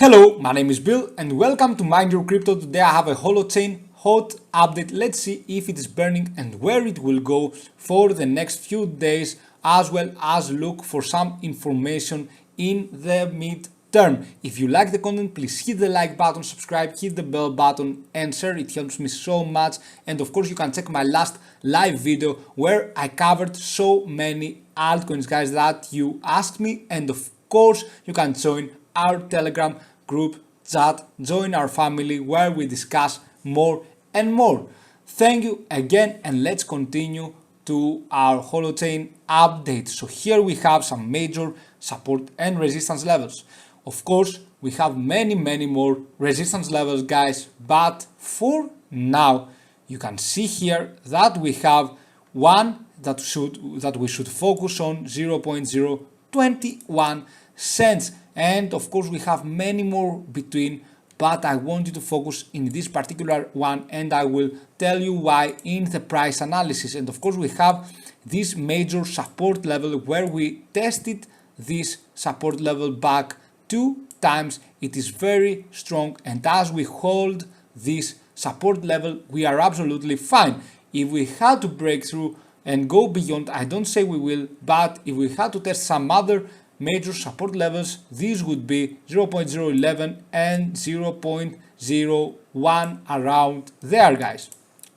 Hello, my name is Bill and welcome to Mind Your Crypto. Today I have a HOLOCHAIN hot update. Let's see if it is burning and where it will go for the next few days, as well as look for some information in the mid-term. If you like the content, please hit the like button, subscribe, hit the bell button and share. It helps me so much. And of course you can check my last live video where I covered so many altcoins, guys, that you asked me. And of course you can join our Telegram group chat, join our family where we discuss more and more. Thank you again, and let's continue to our HOLOCHAIN update. So here we have some major support and resistance levels. Of course we have many more resistance levels, guys, but for now you can see here that we have one that we should focus on, 0.021 cents. And of course we have many more between, but I want you to focus in this particular one and I will tell you why in the price analysis. And of course we have this major support level where we tested this support level back 2 times. It is very strong, and as we hold this support level we are absolutely fine. If we had to break through and go beyond, I don't say we will, but if we had to test some other major support levels, these would be 0.011 and 0.01 around there, guys.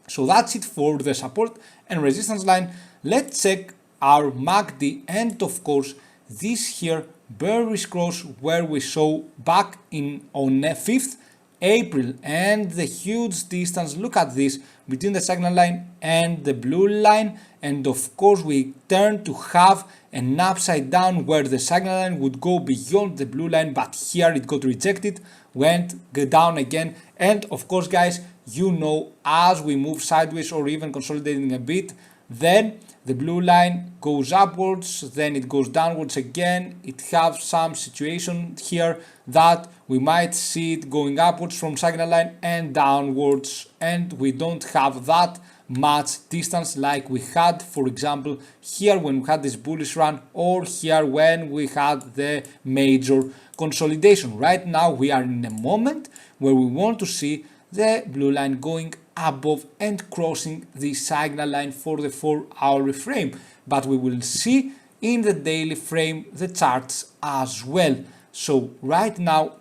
So that's it for the support and resistance line. Let's check our MACD, and of course this here bearish cross where we saw back on 5th April, and the huge distance, look at this, between the signal line and the blue line. And of course we turn to have an upside down where the signal line would go beyond the blue line, but here it got rejected, went down again. And of course, guys, you know, as we move sideways or even consolidating a bit, then the blue line goes upwards, then it goes downwards again. It has some situation here that we might see it going upwards from signal line and downwards, and we don't have that much distance like we had, for example, here when we had this bullish run, or here when we had the major consolidation. Right now we are in a moment where we want to see the blue line going above and crossing the signal line for the 4-hour frame, but we will see in the daily frame the charts as well. So right now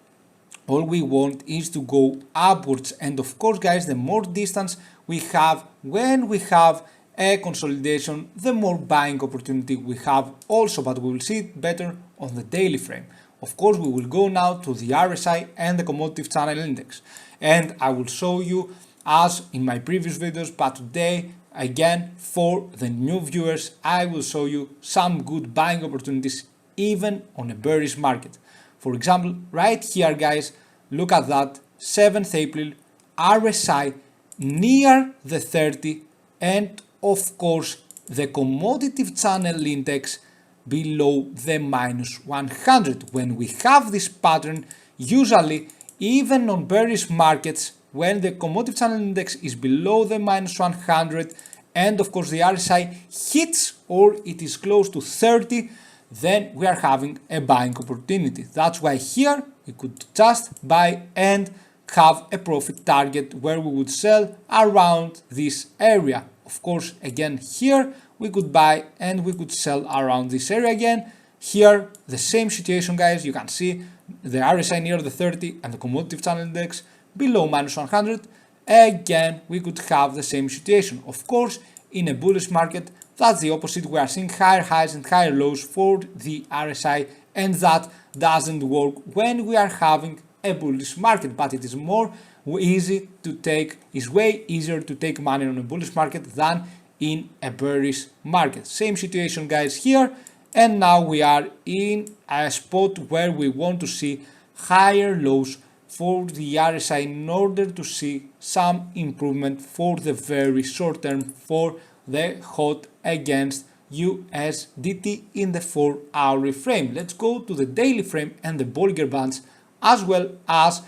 all we want is to go upwards, and of course, guys, the more distance we have when we have a consolidation, the more buying opportunity we have also, but we will see it better on the daily frame. Of course, we will go now to the RSI and the commodity channel index, and I will show you as in my previous videos, but today again for the new viewers I will show you some good buying opportunities even on a bearish market. For example, right here, guys, look at that, 7th April RSI near the 30, and of course the commodity channel index below the -100. When we have this pattern, usually even on bearish markets, when the commodity channel index is below the -100 and of course the RSI hits or it is close to 30, then we are having a buying opportunity. That's why here we could just buy and have a profit target where we would sell around this area. Of course, again here we could buy and we could sell around this area again. Here the same situation, guys. You can see the RSI near the 30 and the commodity channel index below -100. Again we could have the same situation. Of course, in a bullish market that's the opposite. We are seeing higher highs and higher lows for the RSI, and that doesn't work when we are having a bullish market, but it is way easier to take money on a bullish market than in a bearish market. Same situation, guys, here, and now we are in a spot where we want to see higher lows for the RSI in order to see some improvement for the very short term for the HOT against USDT in the 4-hour frame. Let's go to the daily frame and the Bollinger Bands as well as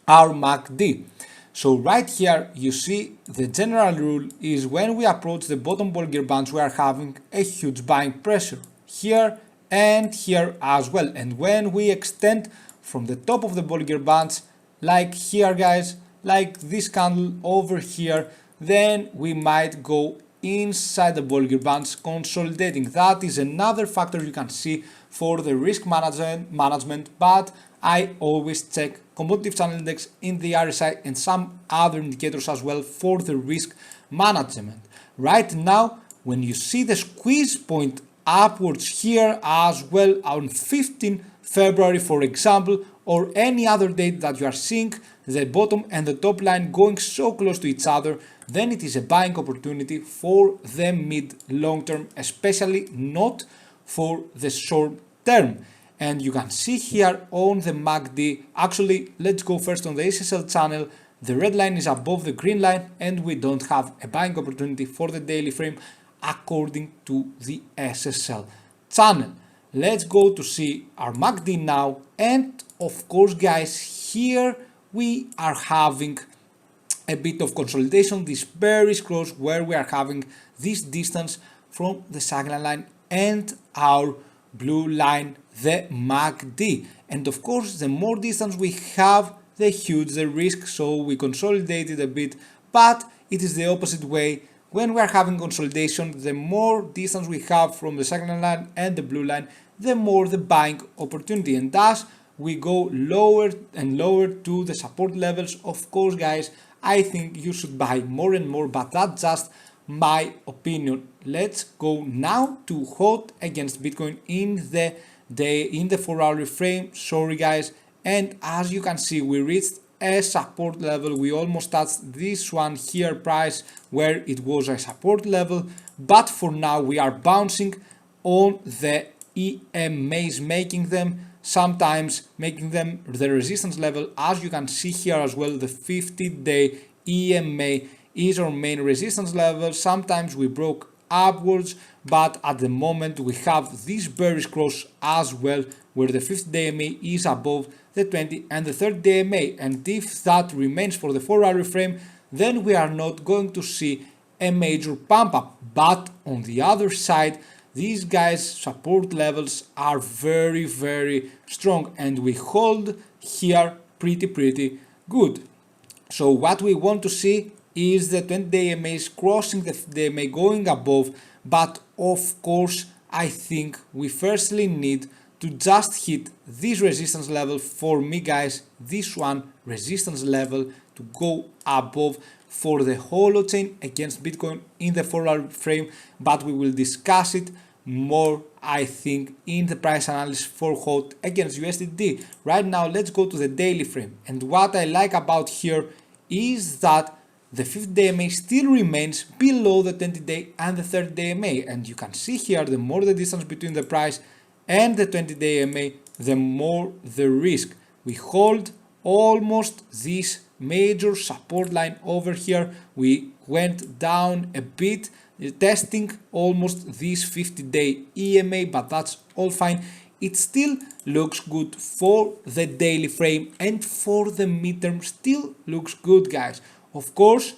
our MACD. So right here you see the general rule is when we approach the bottom Bollinger Bands we are having a huge buying pressure here and here as well, and when we extend from the top of the Bollinger Bands, like here guys, like this candle over here, then we might go inside the Bollinger Bands consolidating. That is another factor you can see for the risk management, but I always check commodity channel index in the RSI and some other indicators as well for the risk management. Right now, when you see the squeeze point upwards here as well on 15 February, for example, or any other date that you are seeing the bottom and the top line going so close to each other, then it is a buying opportunity for the mid long term, especially not for the short term. And you can see here on the MACD, actually let's go first on the SSL channel. The red line is above the green line and we don't have a buying opportunity for the daily frame according to the SSL channel. Let's go to see our MACD now, and of course guys, here we are having a bit of consolidation, this bearish cross where we are having this distance from the sideline line and our blue line, the MACD. And of course, the more distance we have, the huge the risk, so we consolidated a bit, but it is the opposite way. When we are having consolidation, the more distance we have from the sideline line and the blue line, the more the buying opportunity, and thus we go lower and lower to the support levels. Of course guys, I think you should buy more and more, but that's just my opinion. Let's go now to HOT against Bitcoin in the day, in the 4-hour frame. Sorry guys, and as you can see, we reached a support level. We almost touched this one here price where it was a support level, but for now we are bouncing on the EMAs, making them sometimes the resistance level. As you can see here as well, the 50-day EMA is our main resistance level. Sometimes we broke upwards, but at the moment we have this bearish cross as well where the 50-day EMA is above the 20 and the 30-day EMA, and if that remains for the 4-hour frame, then we are not going to see a major pump up. But on the other side, these guys support levels are very strong and we hold here pretty good. So what we want to see is the 20-day EMA is crossing the EMA, going above, but of course I think we firstly need to just hit this resistance level. For me guys, this one resistance level to go above for the HOLOCHAIN against Bitcoin in the 4-hour frame, but we will discuss it more I think in the price analysis for HOT against USDT. Right now let's go to the daily frame, and what I like about here is that the 50-day EMA still remains below the 20-day and the 30-day EMA, and you can see here the more the distance between the price and the 20-day EMA, the more the risk. We hold almost this major support line over here. We went down a bit, testing almost this 50-day EMA, but that's all fine. It still looks good for the daily frame, and for the midterm still looks good guys. Of course,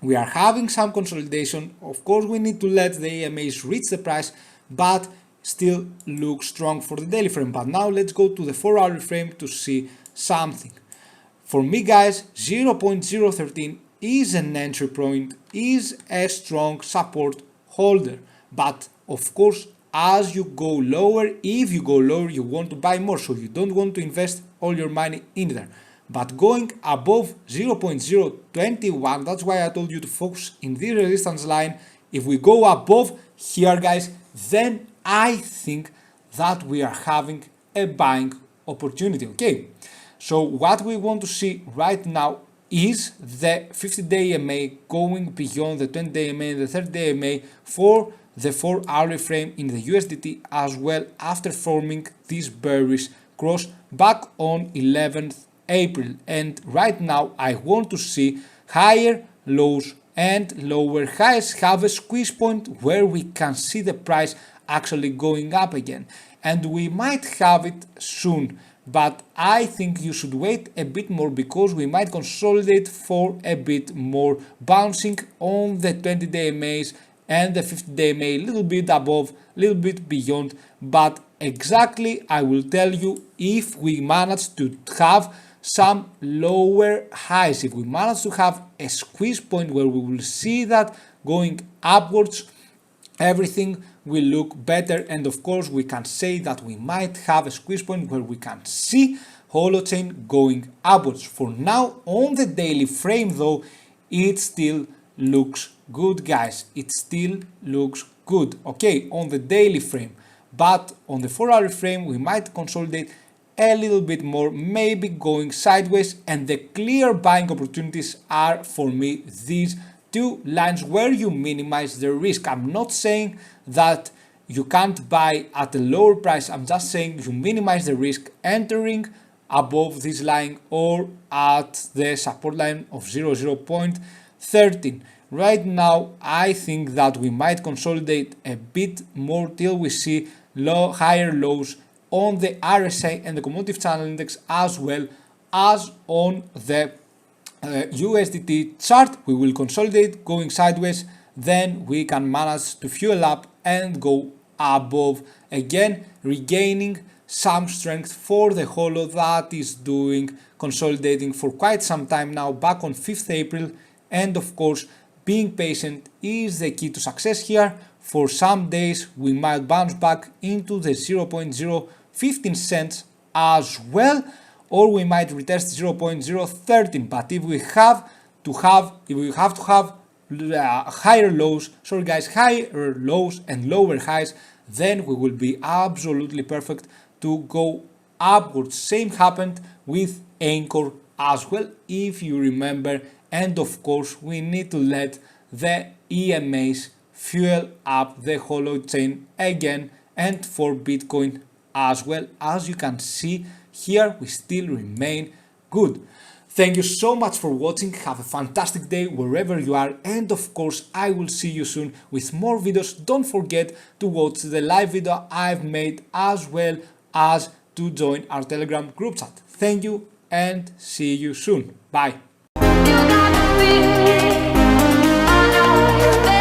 we are having some consolidation. Of course, we need to let the EMAs reach the price, but still looks strong for the daily frame. But now let's go to the 4-hour frame to see something. For me guys, 0.013 is an entry point, is a strong support holder. But of course, as you go lower, if you go lower, you want to buy more, so you don't want to invest all your money in there. But going above 0.021, that's why I told you to focus in the resistance line. If we go above here guys, then I think that we are having a buying opportunity. Okay, so what we want to see right now is the 50-day EMA going beyond the 20-day EMA and the 30-day EMA for the 4-hour frame in the USDT as well, after forming this bearish cross back on 11th April. And right now I want to see higher lows and lower highs have a squeeze point where we can see the price actually going up again, and we might have it soon, but I think you should wait a bit more because we might consolidate for a bit more, bouncing on the 20-day EMAs and the 50-day MA a little bit above, a little bit beyond, but exactly I will tell you if we manage to have some lower highs, if we manage to have a squeeze point where we will see that going upwards, everything will look better, and of course we can say that we might have a squeeze point where we can see HOLOCHAIN going upwards. For now, on the daily frame though, it still looks good, guys. It still looks good, okay, on the daily frame. But on the 4-hour frame, we might consolidate a little bit more, maybe going sideways, and the clear buying opportunities are for me these two lines where you minimize the risk. I'm not saying that you can't buy at a lower price, I'm just saying you minimize the risk entering above this line or at the support line of 0.13. Right now I think that we might consolidate a bit more till we see higher lows on the RSI and the commodity channel index, as well as on the USDT chart. We will consolidate going sideways, then we can manage to fuel up and go above again, regaining some strength for the HOLO that is doing consolidating for quite some time now, back on 5th April. And of course, being patient is the key to success here. For some days we might bounce back into the 0.015 cents as well, or we might retest 0.013. But if we have to have higher lows, higher lows and lower highs, then we will be absolutely perfect to go upwards. Same happened with Anchor as well, if you remember. And of course, we need to let the EMAs fuel up the HOLOCHAIN again, and for Bitcoin as well. As you can see here, we still remain good. Thank you so much for watching. Have a fantastic day wherever you are, and of course I will see you soon with more videos. Don't forget to watch the live video I've made, as well as to join our Telegram group chat. Thank you and see you soon. Bye. You gotta be, I know you